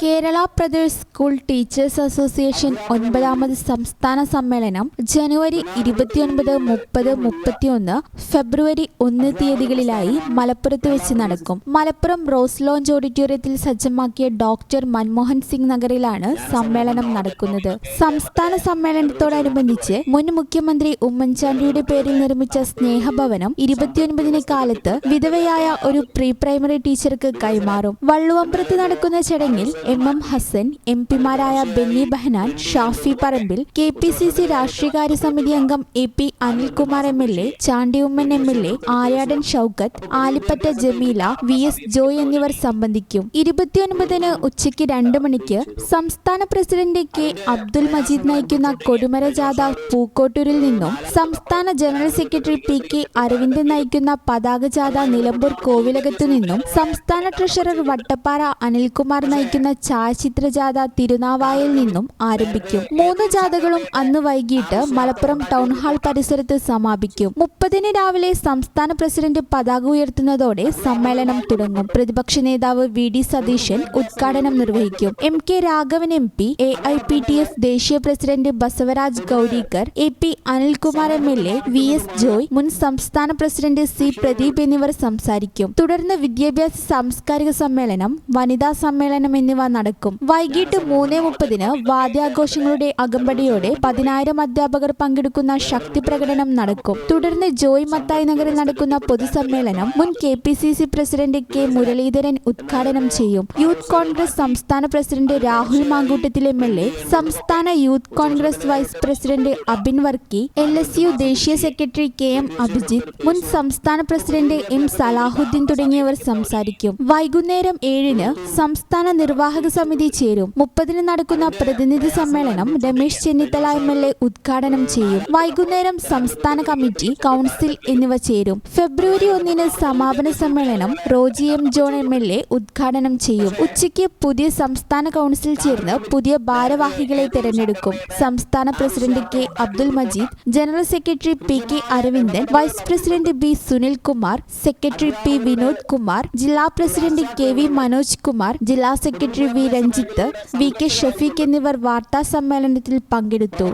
Kerala Pradesh school teachers association 9ാമത് സംസ്ഥാന സമ്മേളനം ജനുവരി 29, 30, 31, ഫെബ്രുവരി 1 തീയതികളിലായി മലപ്പുറത്ത് വെച്ച് നടക്കും. മലപ്പുറം റോസ് ലോഞ്ച് ഓഡിറ്റോറിയത്തിൽ സജ്ജമാക്കിയ ഡോക്ടർ മൻമോഹൻ സിംഗ് നഗറിലാണ് സമ്മേളനം നടക്കുന്നത്. സംസ്ഥാന സമ്മേളനത്തോടനുബന്ധിച്ച് മുൻ മുഖ്യമന്ത്രി ഉമ്മൻചാണ്ടിയുടെ പേരിൽ നിർമ്മിച്ച സ്നേഹഭവനം 29 കാലത്ത് വിധവയായ ഒരു പ്രീ പ്രൈമറി ടീച്ചർക്ക് കൈമാറും. വള്ളുവമ്പ്രത്ത് നടക്കുന്ന ചടങ്ങിൽ MM ഹസൻ, MP-മാരായ ബെന്നി ബെഹനാൻ, ഷാഫി പറമ്പിൽ, KPCC രാഷ്ട്രീയകാര്യ സമിതി അംഗം AP Anilkumar MLA, Chandy Oommen MLA, Aryadan Shoukath, Alipatta Jameela, VS Joy എന്നിവർ സംബന്ധിക്കും. 29 ഉച്ചയ്ക്ക് 2 മണിക്ക് സംസ്ഥാന പ്രസിഡന്റ് K അബ്ദുൽ മജീദ് നയിക്കുന്ന കൊടിമര ജാഥ പൂക്കോട്ടൂരിൽ നിന്നും സംസ്ഥാന ജനറൽ സെക്രട്ടറി PK അരവിന്ദ് നയിക്കുന്ന പതാക ജാഥ നിലമ്പൂർ കോവിലകത്തു നിന്നും സംസ്ഥാന ട്രഷറർ വട്ടപ്പാറ അനിൽകുമാർ നയിക്കുന്ന ഛായാചിത്ര ജാഥ തിരുനാവായയിൽ നിന്നും ആരംഭിക്കും. 3 ജാഥകളും അന്ന് വൈകിട്ട് മലപ്പുറം ടൗൺ ഹാൾ പരിസരത്ത് സമാപിക്കും. 30 രാവിലെ സംസ്ഥാന പ്രസിഡന്റ് പതാക ഉയർത്തുന്നതോടെ സമ്മേളനം തുടങ്ങും. പ്രതിപക്ഷ നേതാവ് VD സതീശൻ ഉദ്ഘാടനം നിർവഹിക്കും. MK രാഘവൻ MP, AIPTF ദേശീയ president Basavaraj Gaurikar, AP Anilkumar MLA, VS Joy, മുൻ സംസ്ഥാന പ്രസിഡന്റ് C പ്രദീപ് എന്നിവർ സംസാരിക്കും. തുടർന്ന് വിദ്യാഭ്യാസ സാംസ്കാരിക സമ്മേളനം, വനിതാ സമ്മേളനം എന്നിവ നടക്കും. വൈകിട്ട് 3:30 വാദ്യാഘോഷങ്ങളുടെ അകമ്പടിയോടെ 10,000 അധ്യാപകർ പങ്കെടുക്കുന്ന ശക്തി പ്രകടനം നടക്കും. തുടർന്ന് ജോയ് മത്തായി നഗറിൽ നടക്കുന്ന പൊതുസമ്മേളനം മുൻ KPCC പ്രസിഡന്റ് K മുരളീധരൻ ഉദ്ഘാടനം ചെയ്യും. യൂത്ത് കോൺഗ്രസ് സംസ്ഥാന പ്രസിഡന്റ് രാഹുൽ മാങ്കൂട്ടത്തിൽ MLA, സംസ്ഥാന Youth Congress vice president Abin Varkey, LSU ദേശീയ സെക്രട്ടറി KM അഭിജിത്ത്, മുൻ സംസ്ഥാന പ്രസിഡന്റ് M സലാഹുദ്ദീൻ തുടങ്ങിയവർ സംസാരിക്കും. വൈകുന്നേരം 7 സംസ്ഥാന നിർവാഹക സമിതി ചേരും. 30 നടക്കുന്ന പ്രതിനിധി സമ്മേളനം രമേശ് ചെന്നിത്തല MLA ഉദ്ഘാടനം ചെയ്യും. വൈകുന്നേരം സംസ്ഥാന കമ്മിറ്റി, കൗൺസിൽ എന്നിവ ചേരും. ഫെബ്രുവരി 1 സമാപന സമ്മേളനം റോജി M ജോൺ MLA ഉദ്ഘാടനം ചെയ്യും. ഉച്ചയ്ക്ക് പുതിയ സംസ്ഥാന കൗൺസിൽ ചേർന്ന് പുതിയ ഭാരവാഹികളെ തെരഞ്ഞെടുക്കും. സംസ്ഥാന president K Abdul Majeed, general secretary PK Aravindan, vice president B Sunil Kumar, secretary P Vinod Kumar, ജില്ലാ പ്രസിഡന്റ് KV മനോജ് കുമാർ, ജില്ലാ secretary V Ranjith, VK Shafeeq എന്നിവർ വാർത്താ സമ്മേളനത്തിൽ പങ്കെടുത്തു.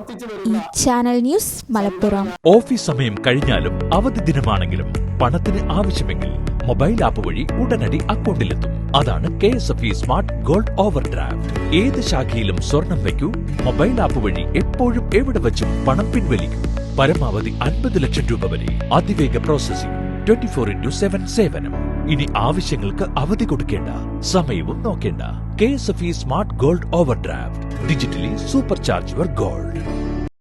ഈ ചാനൽ ന്യൂസ് മലപ്പുറം. ഓഫീസ് സമയം കഴിഞ്ഞാലും അവധി ദിനമാണെങ്കിലും പണത്തിന് ആവശ്യമെങ്കിൽ മൊബൈൽ ആപ്പ് വഴി ഉടനടി അക്കൗണ്ടിലെത്തും. അതാണ് KSFE smart gold over draft. ഏത് ശാഖയിലും സ്വർണം വയ്ക്കൂ. മൊബൈൽ ആപ്പ് വഴി എപ്പോഴും എവിടെ വെച്ചും പണം പിൻവലിക്കൂ. പരമാവധി 50 ലക്ഷം രൂപ വരെ. അതിവേഗ പ്രോസസിംഗ്, 24/7 സേവനം. ഇനി ആവശ്യങ്ങൾക്ക് അവധി കൊടുക്കേണ്ട, സമയവും നോക്കേണ്ട. KSFE smart gold over draft. Digitally super charge your gold.